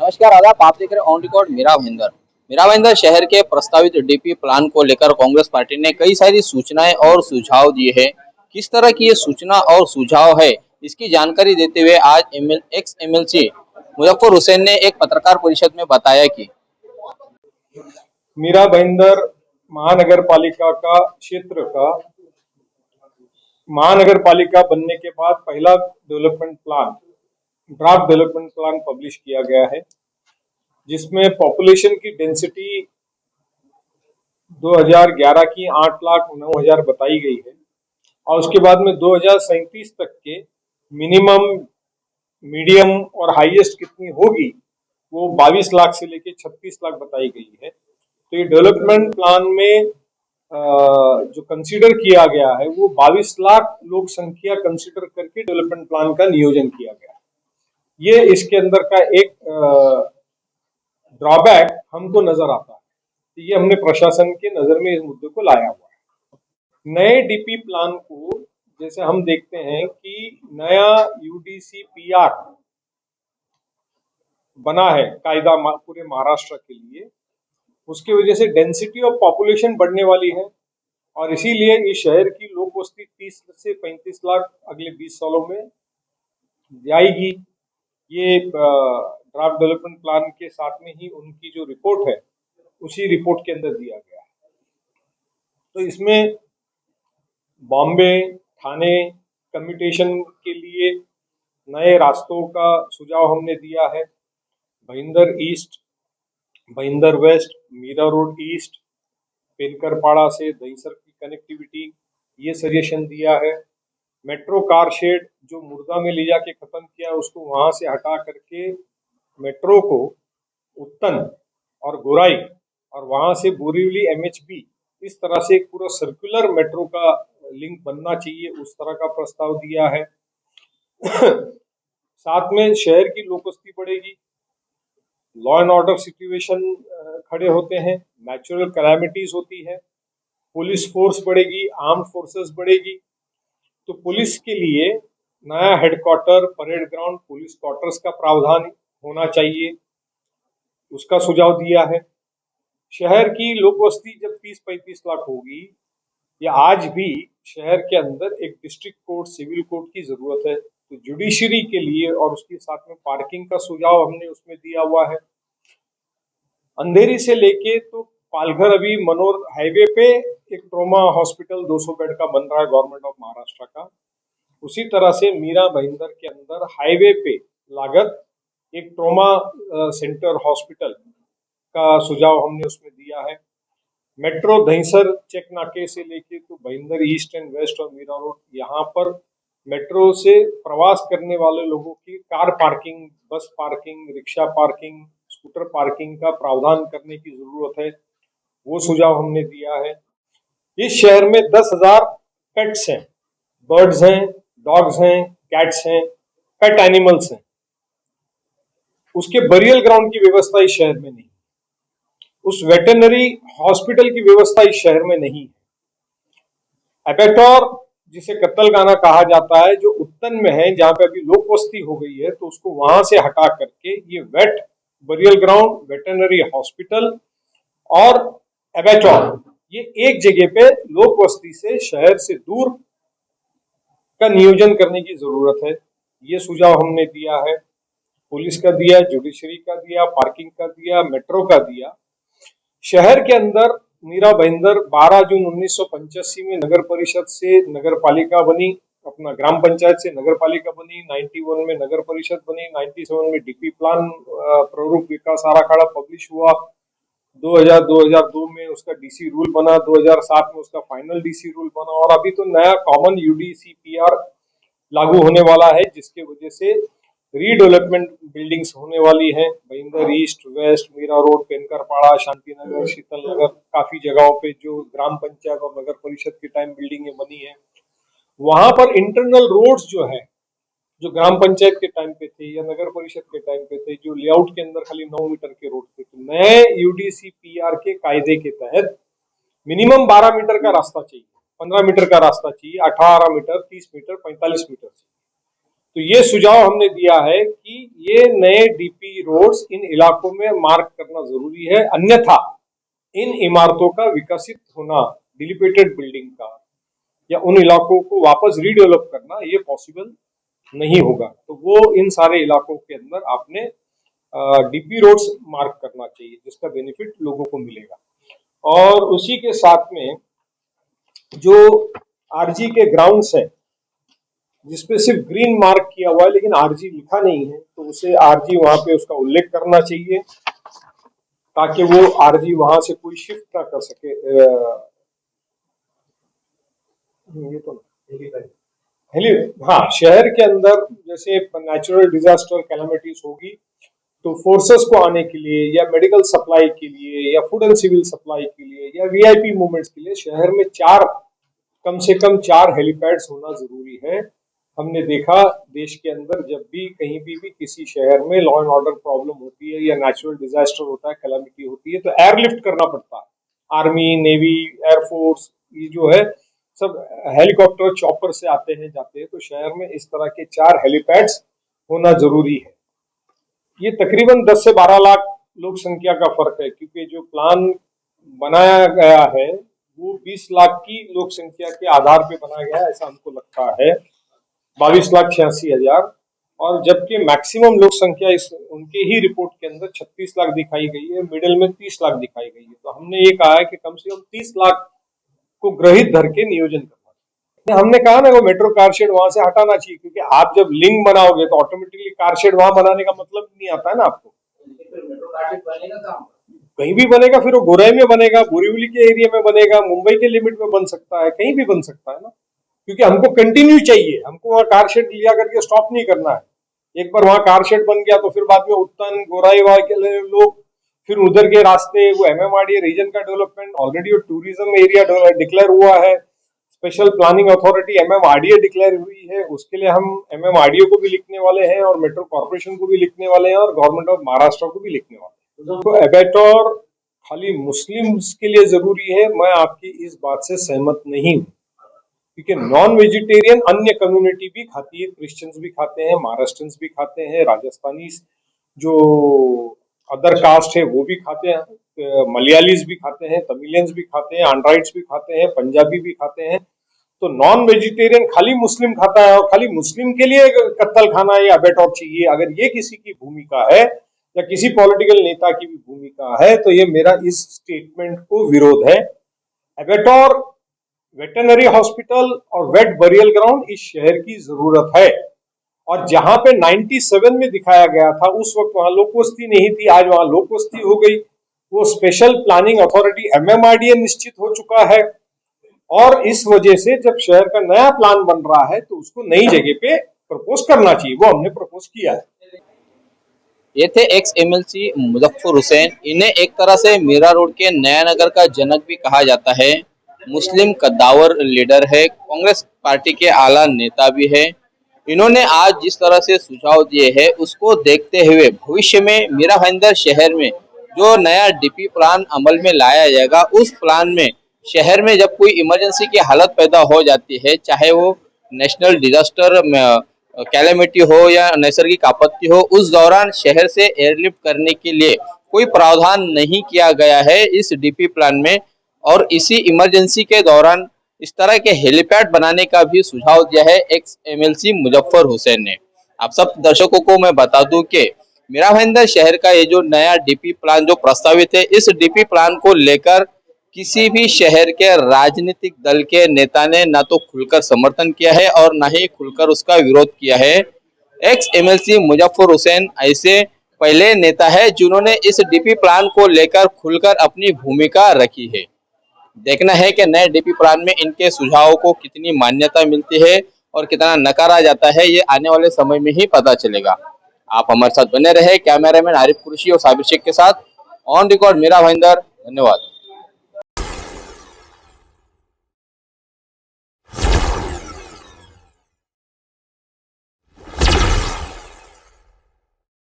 नमस्कार आदाब, आप देख रहे हैं ऑन रिकॉर्ड मीरा भाईंदर। मीरा भाईंदर शहर के प्रस्तावित डीपी प्लान को लेकर कांग्रेस पार्टी ने कई सारी सूचनाएं और सुझाव दिए हैं। किस तरह की ये सूचना और सुझाव है, इसकी जानकारी देते हुए आज एक्स एमएलसी मुजफ्फर हुसैन ने एक पत्रकार परिषद में बताया कि मीरा भाईंदर महानगर पालिका का क्षेत्र का महानगर पालिका बनने के बाद पहला ड्राफ्ट डेवलपमेंट प्लान पब्लिश किया गया है, जिसमें पॉपुलेशन की डेंसिटी 2011 की 8,09,000 बताई गई है और उसके बाद में 2037 तक के मिनिमम, मीडियम और हाईएस्ट कितनी होगी वो 22 लाख से लेके 36 लाख बताई गई है। तो ये डेवलपमेंट प्लान में जो कंसीडर किया गया है वो 22 लाख लोक संख्या कंसीडर करके डेवलपमेंट प्लान का नियोजन किया गया है। ये इसके अंदर का एक ड्रॉबैक हमको नजर आता है। ये हमने प्रशासन के नजर में इस मुद्दे को लाया हुआ है। नए डीपी प्लान को जैसे हम देखते हैं कि नया यूडीसी पीआर बना है कायदा पूरे महाराष्ट्र के लिए, उसकी वजह से डेंसिटी ऑफ पॉपुलेशन बढ़ने वाली है और इसीलिए इस शहर की लोक बस्ती 30 से 35 लाख अगले 20 सालों में जाएगी। ये ड्राफ्ट डेवलपमेंट प्लान के साथ में ही उनकी जो रिपोर्ट है उसी रिपोर्ट के अंदर दिया गया है। तो इसमें बॉम्बे थाने कम्यूटेशन के लिए नए रास्तों का सुझाव हमने दिया है। Bhayander east, Bhayander west, Mira road east, Penkarpada से दहीसर की कनेक्टिविटी, ये सजेशन दिया है। मेट्रो कार शेड जो मुर्दा में ले जाके खत्म किया उसको वहां से हटा करके मेट्रो को उत्तन और गोराई और वहां से बोरीवली एमएचबी, इस तरह से एक पूरा सर्कुलर मेट्रो का लिंक बनना चाहिए, उस तरह का प्रस्ताव दिया है। साथ में शहर की लोकबस्ती बढ़ेगी, लॉ एंड ऑर्डर सिचुएशन खड़े होते हैं, नेचुरल कैलामिटीज होती है, पुलिस फोर्स बढ़ेगी, आर्म्ड फोर्सेस बढ़ेगी। तो पुलिस के लिए नया headquarter, parade ground, police quarters का प्रावधान होना चाहिए, उसका सुझाव दिया है। शहर की लोक बस्ती जब 30-35 लाख होगी, या आज भी शहर के अंदर एक डिस्ट्रिक्ट कोर्ट, सिविल कोर्ट की जरूरत है। तो जुडिशरी के लिए और उसके साथ में पार्किंग का सुझाव हमने उसमें दिया हुआ है। अंधेरी से लेके तो पालघर अभी मनोर हाईवे पे एक ट्रोमा हॉस्पिटल 200 बेड का बन रहा है गवर्नमेंट ऑफ महाराष्ट्र का। उसी तरह से मीरा भाईंदर के अंदर हाईवे पे लागत एक ट्रोमा सेंटर हॉस्पिटल का सुझाव हमने उसमें दिया है। मेट्रो दहीसर चेक नाके से लेके तो भाईंदर ईस्ट एंड वेस्ट और मीरा रोड, यहाँ पर मेट्रो से प्रवास करने वाले लोगों की कार पार्किंग, बस parking, rickshaw parking, scooter parking का प्रावधान करने की जरूरत है, वो सुझाव हमने दिया है। इस शहर में 10,000 पेट्स हैं, बर्ड्स हैं, डॉग्स हैं, कैट्स हैं, पेट एनिमल्स हैं। उसके बरियल ग्राउंड की व्यवस्था इस शहर में नहीं, उस वेटरनरी हॉस्पिटल की व्यवस्था इस शहर में नहीं है। एबेटोर जिसे कत्तलखाना कहा जाता है, जो उत्तन में है, जहां पे अभी लोक बस्ती हो गई है, तो उसको वहां से हटा करके ये vet burial ground, veterinary hospital और एबेटोर, ये एक जगह पे लोक बस्ती से शहर से दूर का नियोजन करने की जरूरत है। ये सुझाव हमने दिया है। पुलिस का दिया, जुडिशरी का दिया, पार्किंग का दिया, मेट्रो का दिया। शहर के अंदर मीरा भाईंदर 12 जून 1985 में नगर परिषद से नगर पालिका बनी, अपना ग्राम पंचायत से नगर पालिका बनी, 91 में नगर परिषद बनी, 97 में डीपी प्लान प्रारूप विकास आराखड़ा पब्लिश हुआ, 2002 में उसका डीसी रूल बना, 2007 में उसका फाइनल डीसी रूल बना और अभी तो नया कॉमन यूडीसी पीआर लागू होने वाला है, जिसके वजह से रीडेवलपमेंट बिल्डिंग्स होने वाली है। Bhayander east, west, Mira road, Penkarpada, Shantinagar, Sheetal Nagar, काफी जगहों पे जो ग्राम पंचायत और नगर परिषद के टाइम बिल्डिंगें बनी है, वहां पर इंटरनल रोड्स जो है, जो ग्राम पंचायत के टाइम पे थे या नगर परिषद के टाइम पे थे, जो लेआउट के अंदर खाली 9 मीटर के रोड थे, तो नए यूडीसी पीआर के कायदे के तहत मिनिमम 12 मीटर का रास्ता चाहिए, 15 मीटर का रास्ता चाहिए, 18 मीटर, 30 मीटर, 45 मीटर चाहिए। तो ये सुझाव हमने दिया है कि ये नए डीपी रोड्स इन इलाकों में मार्क करना जरूरी है, अन्यथा इन इमारतों का विकसित होना, डिलिपेटेड बिल्डिंग का, या उन इलाकों को वापस रीडेवलप करना ये पॉसिबल नहीं होगा। तो वो इन सारे इलाकों के अंदर आपने डीपी रोड्स मार्क करना चाहिए, जिसका बेनिफिट लोगों को मिलेगा। और उसी के साथ में जो आरजी के ग्राउंड्स हैं जिसपे सिर्फ ग्रीन मार्क किया हुआ है लेकिन आरजी लिखा नहीं है, तो उसे आरजी वहां पे उसका उल्लेख करना चाहिए ताकि वो आरजी वहां से कोई शिफ्ट ना कर सके। ये तो हाँ, शहर के अंदर जैसे नेचुरल डिजास्टर कैलामिटीज होगी तो फोर्सेस को आने के लिए या मेडिकल सप्लाई के लिए या फूड एंड सिविल सप्लाई के लिए या वीआईपी मूवमेंट्स के लिए शहर में कम से कम 4 हेलीपैड्स होना जरूरी है। हमने देखा देश के अंदर जब भी कहीं भी किसी शहर में लॉ एंड ऑर्डर प्रॉब्लम होती है या नेचुरल डिजास्टर होता है, कैलामिटी होती है, तो एयरलिफ्ट करना पड़ता है। आर्मी, नेवी, एयरफोर्स, ये जो है सब हेलीकॉप्टर चॉपर से आते हैं जाते हैं। तो शहर में इस तरह के 4 हेलीपैड्स होना जरूरी है। ये तकरीबन 10 से 12 लाख लोक संख्या का फर्क है, क्योंकि जो प्लान बनाया गया है वो 20 लाख की लोक संख्या के आधार पे बनाया गया है, ऐसा हमको लगता है, 22,86,000। और जबकि मैक्सिमम लोक संख्या इस उनके ही रिपोर्ट के अंदर 36 लाख दिखाई गई है, मिडिल में 30 लाख दिखाई गई है। तो हमने ये कहा है कि कम से कम 30 लाख को ग्रहित धर के नियोजन करना। हमने कहा ना वो मेट्रो कार शेड वहां से हटाना चाहिए, क्योंकि आप जब लिंक बनाओगे तो ऑटोमेटिकली कार शेड वहां बनाने का मतलब नहीं आता है ना आपको। मेट्रो कार शेड बनेगा कहीं भी बनेगा, फिर वो गोराई में बनेगा, बोरीवली के एरिया में बनेगा, मुंबई के लिमिट में बन सकता है, कहीं भी बन सकता है ना, क्योंकि हमको कंटिन्यू चाहिए। हमको वहां कार शेड लिया करके स्टॉप नहीं करना है। एक बार वहां कार शेड बन गया तो फिर बाद में उत्तन, गोराई वहां के लोग, फिर उधर के रास्ते, वो एमएमआरडीए रीजन का development already tourism area declare हुआ है, special planning authority MMRDA declare हुई है, उसके लिए हम एमएमआरडीए को भी लिखने वाले हैं और मेट्रो कॉर्पोरेशन को भी लिखने वाले हैं और गवर्नमेंट ऑफ महाराष्ट्र को भी लिखने वाले हैं। तो एबेटोर खाली मुस्लिम्स के लिए जरूरी है, मैं आपकी इस बात से सहमत नहीं हूँ, क्योंकि नॉन वेजिटेरियन अन्य कम्युनिटी भी खाती है, क्रिश्चियंस भी खाते हैं, महाराष्ट्रियंस भी खाते हैं, राजस्थानी जो अदर कास्ट है वो भी खाते हैं, मलयालीज भी खाते हैं, तमिलियंस भी खाते हैं, आंड्राइड्स भी खाते हैं, पंजाबी भी खाते हैं। तो नॉन वेजिटेरियन खाली मुस्लिम खाता है और खाली मुस्लिम के लिए कत्ल खाना या एबेटोर चाहिए, अगर ये किसी की भूमिका है या किसी पॉलिटिकल नेता की भी भूमिका है तो ये मेरा इस स्टेटमेंट को विरोध है। एबेटोर, वेटरनरी हॉस्पिटल और वेट बरियल ग्राउंड इस शहर की जरूरत है। और जहां पे 97 में दिखाया गया था उस वक्त वहां लोक बस्ती नहीं थी, आज वहां लोक बस्ती हो गई। वो स्पेशल प्लानिंग अथॉरिटी एमएमआरडीए निश्चित हो चुका है और इस वजह से जब शहर का नया प्लान बन रहा है तो उसको नई जगह पे प्रपोज करना चाहिए, वो हमने प्रपोज किया है। ये थे एक्स एमएलसी मुजफ्फर हुसैन। इन्हें एक तरह से मीरा रोड के नया नगर का जनक भी कहा जाता है। मुस्लिम कद्दावर लीडर है, कांग्रेस पार्टी के आला नेता भी है। इन्होंने आज जिस तरह से सुझाव दिए हैं उसको देखते हुए भविष्य में मीरा भाईंदर शहर में जो नया डीपी प्लान अमल में लाया जाएगा, उस प्लान में शहर में जब कोई इमरजेंसी की हालत पैदा हो जाती है, चाहे वो नेशनल डिजास्टर कैलेमिटी हो या नैसर्गिक आपत्ति हो, उस दौरान शहर से एयरलिफ्ट करने के लिए कोई प्रावधान नहीं किया गया है इस डीपी प्लान में। और इसी इमरजेंसी के दौरान इस तरह के हेलीपैड बनाने का भी सुझाव दिया है एक्स एमएलसी मुजफ्फर हुसैन ने। आप सब दर्शकों को मैं बता दूं कि मीरा भाईंदर शहर का ये जो नया डीपी प्लान जो प्रस्तावित है, इस डीपी प्लान को लेकर किसी भी शहर के राजनीतिक दल के नेता ने ना तो खुलकर समर्थन किया है और ना ही खुलकर उसका विरोध किया है। एक्स एमएलसी मुजफ्फर हुसैन ऐसे पहले नेता है जिन्होंने इस डीपी प्लान को लेकर खुलकर अपनी भूमिका रखी है। देखना है कि नए डीपी प्लान में इनके सुझावों को कितनी मान्यता मिलती है और कितना नकारा जाता है, ये आने वाले समय में ही पता चलेगा। आप हमारे साथ बने रहे। कैमरामैन आरिफ कुरैशी और साबिर शेख के साथ ऑन रिकॉर्ड मीरा भाईंदर। धन्यवाद।